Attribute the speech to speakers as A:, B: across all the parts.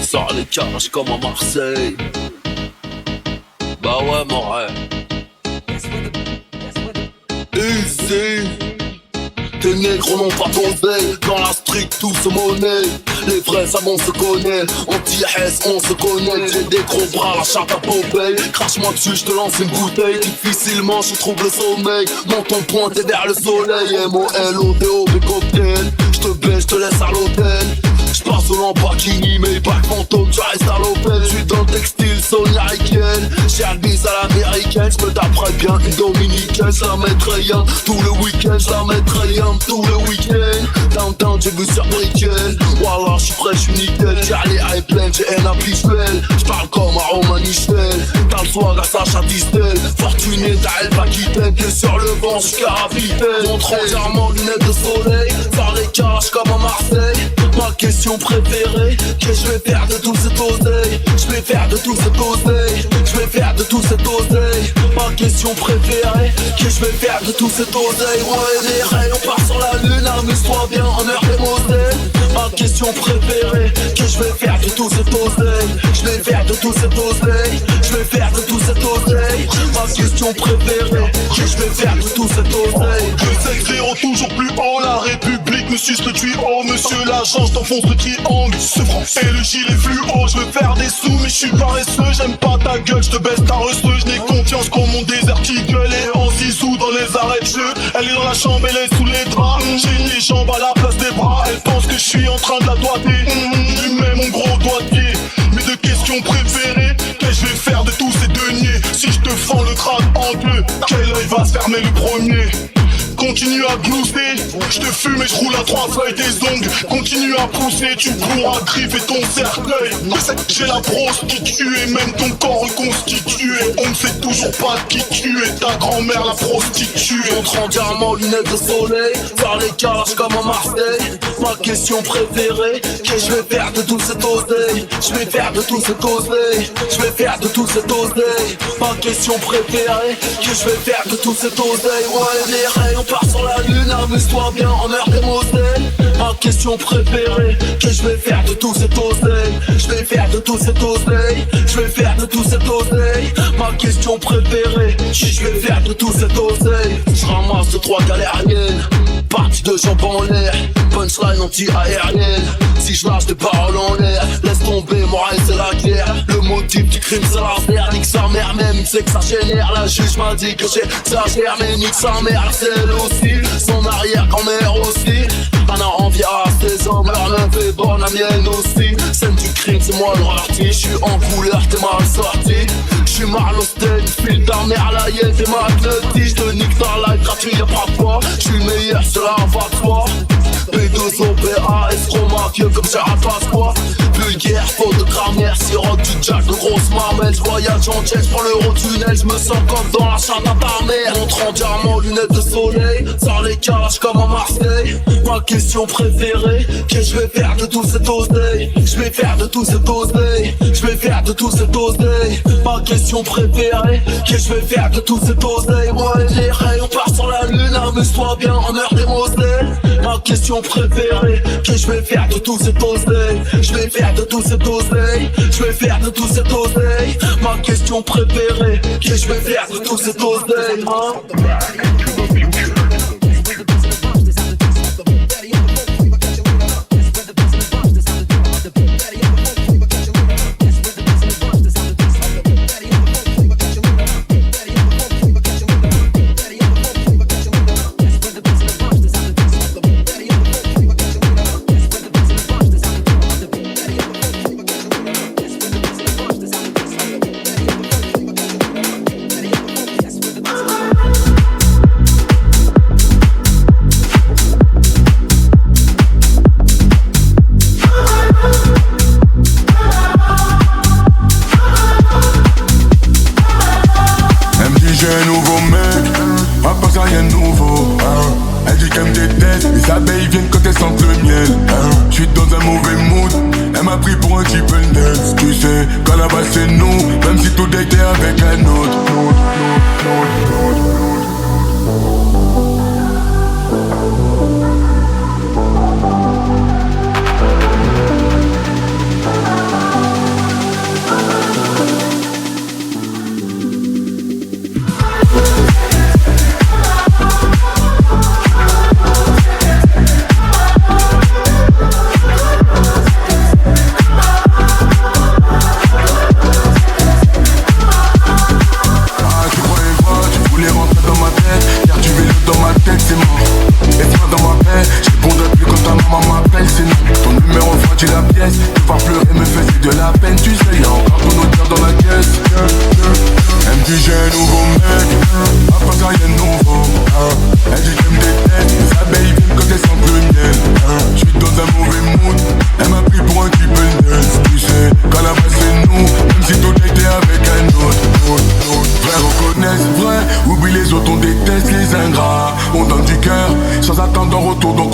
A: Sors les cages comme à Marseille. Bah ouais mon rêve. Easy. Tes négros n'ont pas d'oseille. Dans la street tout se monnaie. Les vrais savants se connaissent. Anti-Hess on se connaît. J'ai des gros bras, la chatte à Popeye. Crache-moi dessus, je te lance une bouteille. Difficilement je trouve le sommeil. Menton pointé vers le soleil. M-O-L-O-D-O, mes cocktails. Je te baisse, je te laisse à l'hôtel. J'passe au Lamborghini, mais pas le fantôme, tu restes à l'Opel. J'suis dans le textile, Sony Riken. J'ai un bis à l'américaine, j'me taperai bien une dominicaine. J'la mettrai rien tout le week-end, j'la mettrai rien tout le week-end. Downtown, j'ai vu sur Brickell. Voilà, j'suis frais, j'suis nickel. Charlie est pleine, j'ai un visuel. J'parle comme un Roman Michel. T'as le swag à Sacha Distel. Fortuné, t'as elle pas quitté. T'es sur le banc jusqu'à Vitesse. Montre entièrement lunettes de soleil. Par les cages comme à Marseille. Ma question préférée, que je vais faire de tout cet oseille. Je vais faire de tout cet oseille. Je vais faire de tout cet oseille. Ma question préférée, que je vais faire de tout cet oseille. Ouais, les rayons part sur la lune, amuse-toi bien en heure des modèles. Ma question préférée, que je vais faire de tout cet oseille. Je vais faire de tout cet oseille. Je vais faire de tout cet oseille. Ma question préférée, que je vais faire de tout cet oseille.
B: Le 7-0 toujours plus haut, la République me suce le tuyau. Monsieur l'agent, j't'enfonce le triangle. Et le gilet fluo, je veux faire des sous mais je suis paresseux. J'aime pas ta gueule, je te baisse ta receuse. Je n'ai confiance qu'en mon désert qui gueule. Et en zizou dans les arrêts de jeu. Elle est dans la chambre, elle est sous les draps. J'ai les jambes à la place des bras. Elle pense que je suis en train de la doigter. Je lui mets mon gros doigt de pied. Mes deux questions préférées, qu'est-ce que je vais faire de tous ces deniers? Si je te fends le crâne en deux, quel œil va se fermer le premier? Continue à glousser, je te fume et je roule à 3 feuilles des ongles. Continue à pousser, tu pourras griffer ton cercueil. J'ai la prostituée, même ton corps reconstitué. On ne sait toujours pas qui tu es, ta grand-mère la prostituée.
A: Montre entièrement lunettes de soleil. Par les cages comme à Marseille. Ma question préférée, que je vais faire de tout cet oseille. Je vais faire de tout cet oseille. Je vais faire de tout cet oseille. Ma question préférée, que je vais faire de tout cet oseille. Ouais, les rayons part sur la lune, amuse-toi bien en heure des modèles. Ma question préférée, que je vais faire de tout cet oseille. Je vais faire de tout cet oseille. Je vais faire de tout cet oseille. Ma question préférée, que je vais faire de tout cet oseille. Je ramasse 2-3 galériennes. Partie de jambes en l'air. Punchline anti-aérienne. Si je lâche des paroles en l'air, laisse tomber, morale c'est la guerre. Le motif du crime c'est l'affaire. Nique sa mère même, il sait que ça génère. La juge m'a dit que j'exagère, mais nique sa mère, c'est elle aussi. Son arrière-grand-mère aussi. T'en as envie à 16 ans, leur meuf est bonne, la mienne aussi. Scène du crime, c'est moi le rarti. J'suis en couleur, t'es mal sorti. J'suis Marlowe Stein, file ta mère, la hyène, t'es ma cleutie. J'te nique ta life gratuit, y'a pas de quoi. J'suis le meilleur, c'est la va de toi. B2OPA, escroc mafieux comme j'ai un passeport. Vulgaire, faute de grammaire, sirote du jack de grosse marmelle. J'voyage en jet, j'prends l'Eurotunnel, j'me sens comme dans la chatte à ta mère. Montre entièrement lunettes de soleil, sors les cages comme à Marseille. Ma question préférée, que je vais faire de tout cet oseille. Je vais faire de tout cet oseille. Je vais faire de tout cet oseille. Ma question préférée, que je vais faire de tout cet oseille. Ouais, les rayons partent sur la lune, amuse-toi bien en heure des modèles. Ma question préférée, que je vais faire de tout cet oseille. Je vais faire de tout cet oseille. Je vais faire de tout cet oseille. Ma question préférée, que je vais faire de tout cet oseille, hein.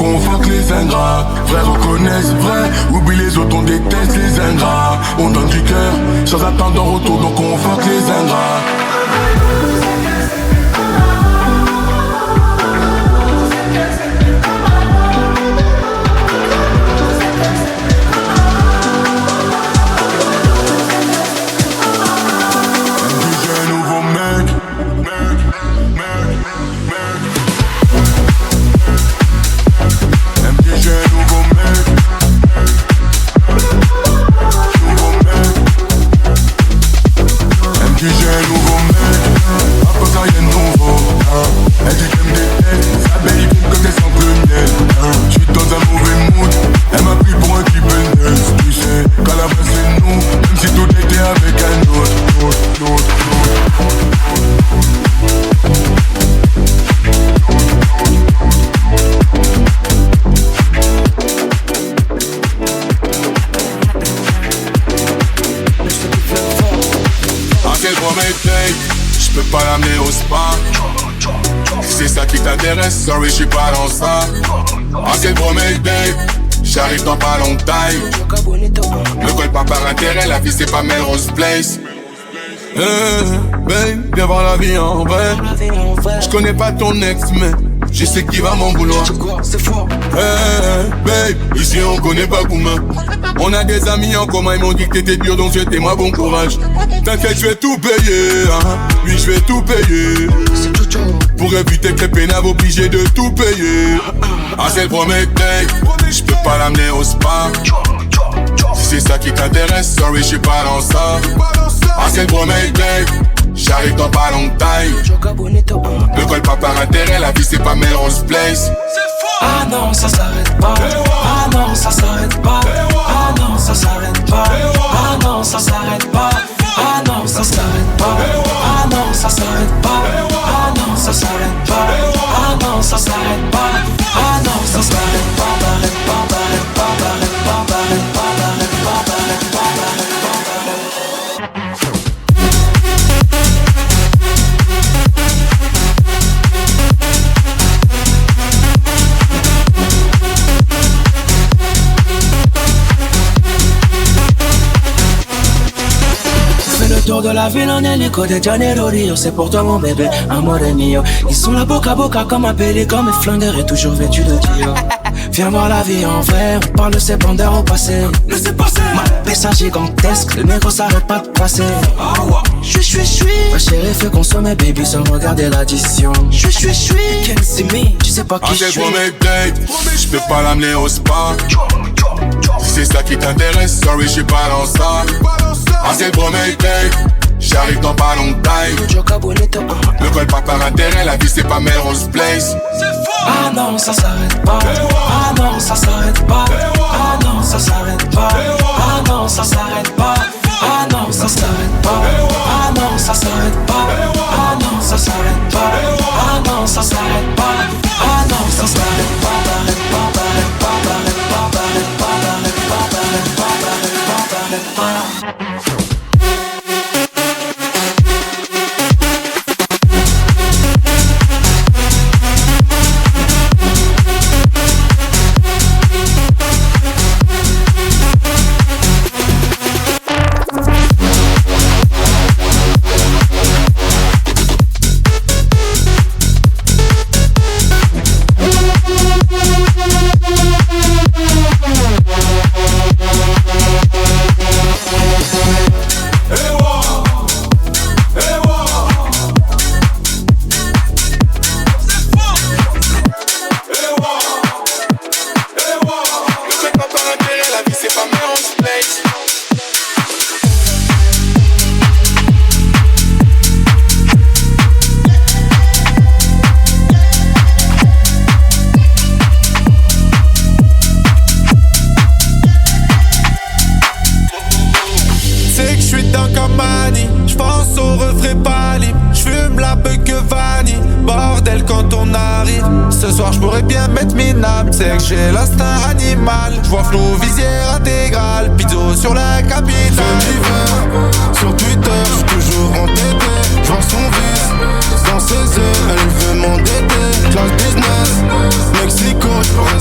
C: on fuck les ingrats. Vrais reconnaissent vrai, oublie les autres, on déteste les ingrats. On donne du cœur, sans attendre en retour, donc on fuck les ingrats.
D: Sorry, j'suis pas dans ça. Ah, c'est le premier date. J'arrive dans pas longtemps. Me colle pas par intérêt, la vie c'est pas Melrose Place. Babe, viens voir la vie en vrai. J'connais pas ton ex, mais je sais qui va m'en vouloir. Babe, ici on connaît pas Gouma. On a des amis en commun, ils m'ont dit que t'étais dur, donc souhaitez-moi bon courage. T'inquiète, j'vais tout payer, hein. Oui, j'vais tout payer. Pour éviter que les pénaves obligés de tout payer. Ah, c'est le premier date. J'peux pas l'amener au spa. Si c'est ça qui t'intéresse, sorry, j'suis pas dans ça. Ah, c'est le premier date. J'arrive dans pas longtemps. Ne colle pas par intérêt, la vie c'est pas Melrose Place.
E: Ah non, ça s'arrête pas. Ah non, ça s'arrête pas. Ah non, ça s'arrête pas. Ah non, ça s'arrête pas. Ah non, ça s'arrête pas. Ah non, ça s'arrête pas. Ah non, ça s'arrête pas. Ah non, ça s'arrête pas. Ah non, ça s'arrête pas. T'arrêtes pas, t'arrêtes pas, t'arrêtes pas, t'arrêtes pas, t'arrêtes pas, t'arrêtes pas, t'arrêtes pas, t'arrêtes pas. Tour de la ville en hélico de Janeiro Rio. C'est pour toi mon bébé, amore mio. Ils sont là boca à boca comme un pélican. Mes flingueurs et toujours vêtus de Dior. Viens voir la vie en vrai, on parle de ces bandeurs au passé. Laissez passer. Ma pessa gigantesque, le négro s'arrête pas de passer. J'suis. Ma chérie fait consommer baby sans regarder l'addition. J'suis. Can't see me, tu sais pas qui je suis.
D: J'peux pas l'amener au spa. Si c'est ça qui t'intéresse, sorry, j'suis pas dans ça. Ah, c'est le premier date. J'arrive dans pas longtemps. Ne colle pas par intérêt, la vie c'est pas Melrose Place.
E: Ah non, ça s'arrête pas. Ah non, ça s'arrête pas. Ah non, ça s'arrête pas. Ah non, ça s'arrête pas. Ah non, ça s'arrête pas. Ah non, ça s'arrête pas. Ah non, ça s'arrête pas. Ah non, ça s'arrête pas. Ah non, ça s'arrête pas. T'arrêtes pas, t'arrêtes pas, t'arrêtes pas, t'arrêtes pas, t'arrêtes pas, t'arrêtes pas, t'arrêtes pas, t'arrêtes pas.
F: C'est que j'ai l'instinct animal. J'vois flou, visière intégrale. Pizzo sur la capitale. Sur Twitter, j'suis toujours entêté. J'vois son vice dans ses yeux. Elle veut m'endetter. Classe business, Mexico, j'pourrais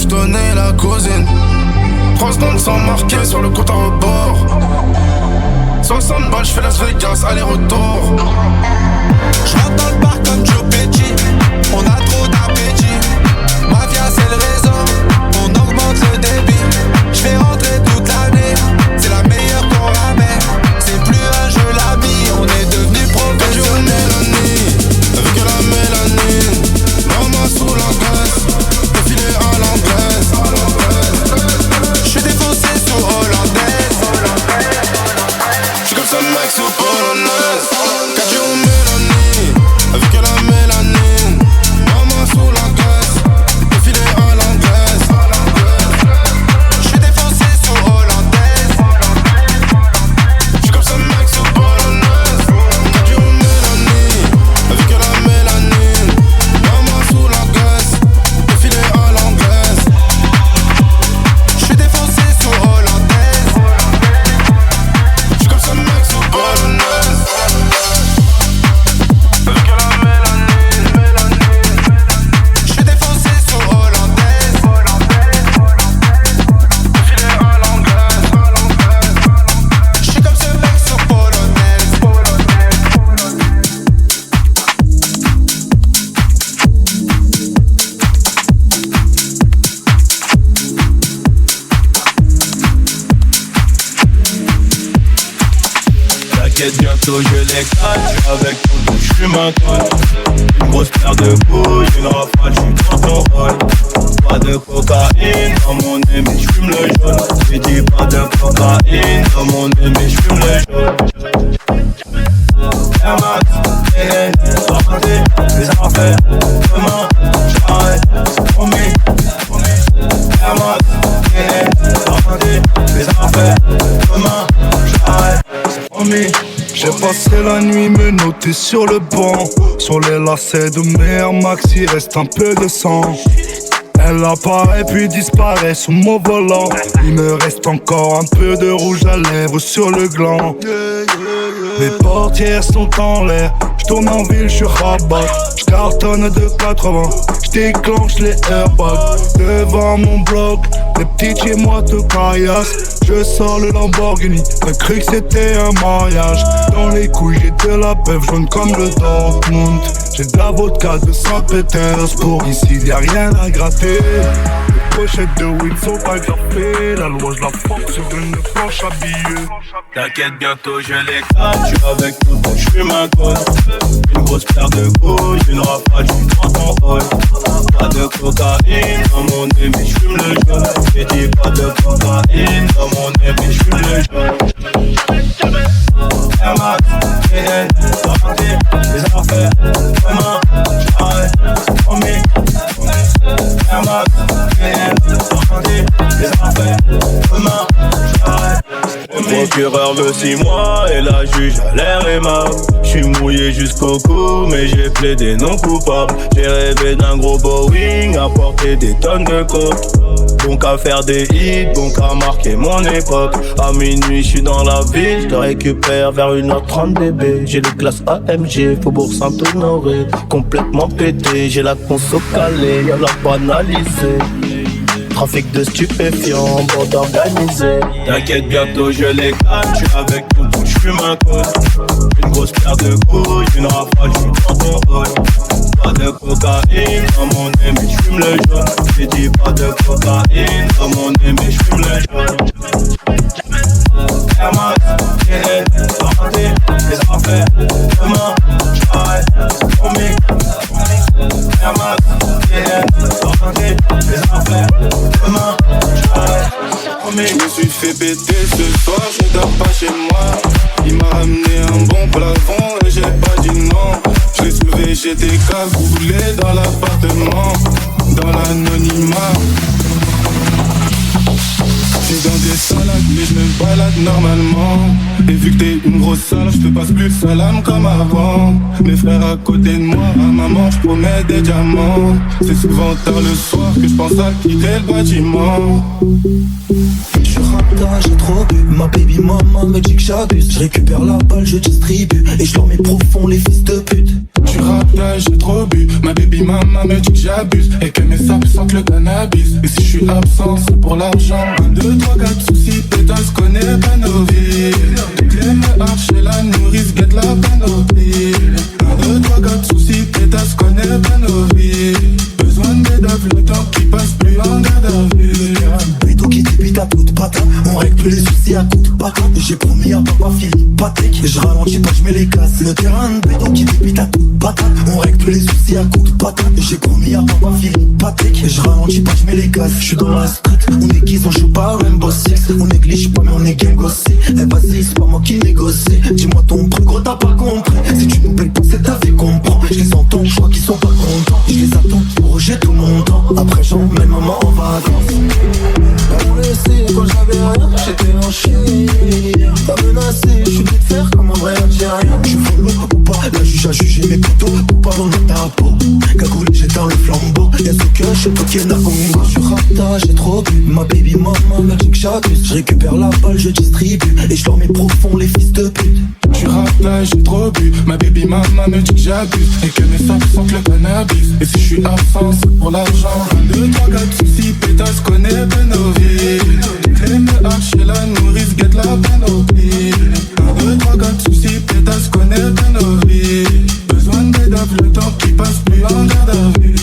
F: je donnais la cousine. 3 secondes sans marquer sur le compte à rebord. 60 balles, j'fais Las Vegas, aller-retour. J'rentre dans le parc comme Joe Pesci. On a trop d'appétit. Mafia c'est le réseau. On augmente le débit. J'fais rentrer toute l'année. C'est la meilleure qu'on ramène. C'est plus un jeu l'ami. On est devenu professionnel. Avec la mélanine. Maman sous la graisse. Défilé à l'anglaise. J'suis défoncé sous hollandaise. J'suis comme ça mec sous polonaise. Cadio mélanie. Avec la mélanine. Maman sous la graisse. Défilé à l'anglaise. J'suis défoncé sous hollandaise. J'suis comme ça mec sous polonaise. Cadio mélanie. Avec la mélanine. Maman sous la graisse. Défilé à l'anglaise. J'suis défoncé sous hollandaise. J'suis comme ça mec sous polonaise. Avec la mélanine. J'suis défoncé sous hollandaise. Défilé à l'anglaise. J'suis comme ce mec sous polonaise.
G: T'inquiète, bientôt je l'éclate. J'suis avec ton dos, j'fume un col. Une grosse paire de couilles, une rafale, j'suis dans ton rôle. Pas de cocaïne dans mon nez, mais j'fume le jaune. J'ai dit pas de cocaïne dans mon nez, mais j'fume le jaune. Air Max, sortez les affaires. Demain, j'arrête, c'est promis. Air Max, sortez les affaires. Demain, j'arrête, c'est promis.
H: J'ai passé la nuit me noter sur le banc. Sur les lacets de mes Air Max, il reste un peu de sang. Elle apparaît puis disparaît sous mon volant. Il me reste encore un peu de rouge à lèvres sur le gland. Les portières sont en l'air. J'tourne en ville, j'suis rabat. J'cartonne de 80. J'déclenche les airbags. Devant mon bloc, les petits chez moi te caillassent. Je sors le Lamborghini. T'as cru que c'était un mariage. Dans les couilles j'ai de la bœuf jaune comme le Dortmund. J'ai de la vodka de Saint-Pétersbourg. Ici y'a rien à gratter. Les pochettes de weed sont pas graffées. La loi je la porte sur une planche à billets.
G: T'inquiète, bientôt je l'éclate. J'suis avec ton dos, j'fume un col. Une grosse paire de couilles, une rafale, j'suis dans ton rôle. Pas de cocaïne dans mon nez, mais j'fume le jaune. J'ai dit pas de cocaïne dans mon nez, mais j'fume le jaune. Air Max, sortez les affaires. Demain, j'arrête, c'est promis. Air Max, sortez les affaires. Demain, j'arrête, c'est promis. Le procureur veut 6 mois et la juge a l'air aimable. J'suis mouillé jusqu'au cou, mais j'ai plaidé non coupable. J'ai rêvé d'un gros Boeing à porter des tonnes de coke. Bon qu'à faire des hits, bon qu'à marquer mon époque. À minuit j'suis dans la ville, j'te récupère vers 1h30 bébé. J'ai les classes AMG, Faubourg Saint-Honoré. Complètement pété, j'ai la conso calée, y'a la banalisée. Trafic de stupéfiants, bande organisée. T'inquiète, bientôt je l'éclate. J'suis avec ton dos, j'fume un col. Une grosse paire de couilles, une rafale, j'suis dans ton rôle. Pas de cocaïne dans mon nez, mais j'fume le jaune. J'ai dit pas de cocaïne dans mon nez, mais j'fume le jaune. Air Max, sortez les affaires. Demain, j'arrête, c'est promis. Air Max, sortez les affaires. Demain, j'arrête, c'est promis.
F: Je me suis fait péter ce soir, je dors pas chez moi. Il m'a ramené un bon plafond et j'ai pas dit non. Je l'ai soulevé, j'étais cagoulé dans l'appartement, dans l'anonymat. J'suis dans des salades mais je me balade normalement. Et vu que t'es une grosse sale, je te passe plus le salam comme avant. Mes frères à côté de moi, à maman je promets des diamants. C'est souvent tard le soir que je pense à quitter le bâtiment.
I: J'suis rapta, j'ai trop bu. Ma baby maman me dit que j'abuse. Je récupère la balle, je distribue. Et je leur mets profond les fils de pute.
F: suis raplage, j'ai trop bu. Ma baby mama me dit que j'abuse et que mes sapes sentent le cannabis. Et si je suis absent, c'est pour l'argent. 1, 2, 3, 4 soucis, pétasse, connais pas nos vies. Clé me arche et la nourrice, guette la panoplie. 1, 2, 3, 4 soucis, pétasse, connais pas nos vies. Besoin de médaves, le temps qui passe plus en garde à vue.
I: Bédo qui débite à bout de patin. On règle plus les soucis à coup de patin. J'ai promis à papa Philippe Patek. Et je ralentis pas, je mets les casses. Le terrain de bédo qui débite à coup de patin. On règle plus les soucis à coup de patin. J'ai promis à papa Philippe Patek. Et je ralentis pas, je mets les casses. Je suis dans la street, on est guise, on joue pas à Rainbow Six. On néglige pas mais on est gang aussi. Eh vas-y, c'est pas moi qui négocie. Dis-moi ton prix, gros t'as pas compris. Si tu nous plais pas, c'est ta vie qu'on prend. Je les entends, je crois qu'ils sont pas contents. Je les attends pour rejeter tout mon temps. Après j'emmène maman en vacances. T'as mon laissé quand j'avais rien, j'étais en chien. T'as menacé, je suis vite faire comme un vrai Algérien. Je follow ou pas, la juge a jugé mes couteaux. Ou pas dans le tapeau, cagoule j'éteins le flambeau. Y'a ce que je sais pas qui est la Congo. Je suis rapta, j'ai trop bu. Ma baby maman me dit que j'abuse. Je récupère la balle, je distribue. Et je leur mets profond les fils de pute.
F: Je suis rapta, j'ai trop bu. Ma baby maman me dit que j'abuse et que mes sapes sentent le cannabis. Et si je suis absent, c'est pour l'argent. 1, 2, 3, 4 soucis, pétasse, connais pas nos vies. Clé me arche et la nourrice, guette la panoplie. 1, 2, 3, 4 soucis, pétasse, connais pas nos vies. Besoin de médaves, le temps qui passe plus en garde à vue.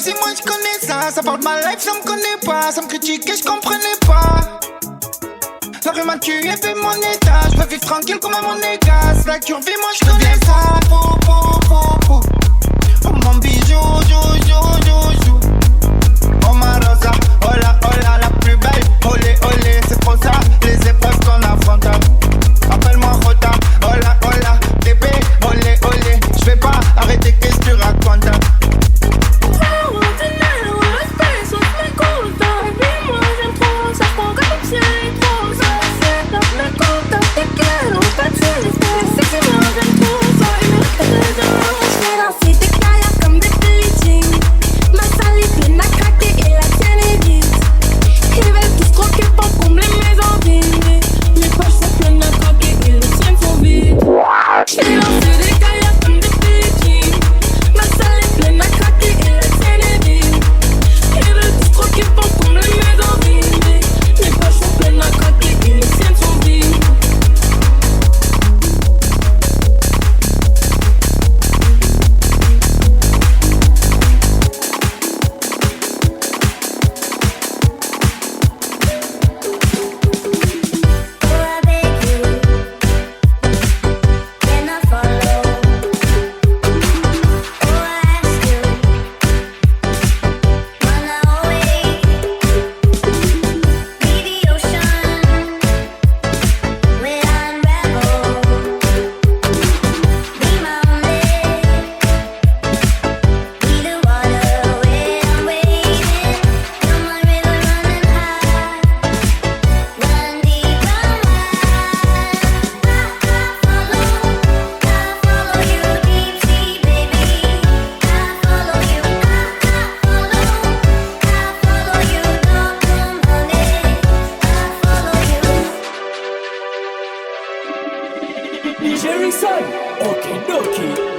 J: jalousie, moi je connais ça. Ça parle de ma life, ça me connaît pas. Ça me critique et je comprenais pas. La rue m'a tué, fait mon état. Je veux vivre tranquille comme à mon égas. La curvie, moi je connais ça. Oh mon bijou, jou. Oh ma rosa, hola, hola, la plus belle. Olé, olé, c'est trop ça. Les épreuves qu'on affronte. Appelle-moi Rota, hola, hola, bébé, olé, olé. J'vais pas arrêter, qu'est-ce que tu racontes?
E: Jerry Sun, okidoki.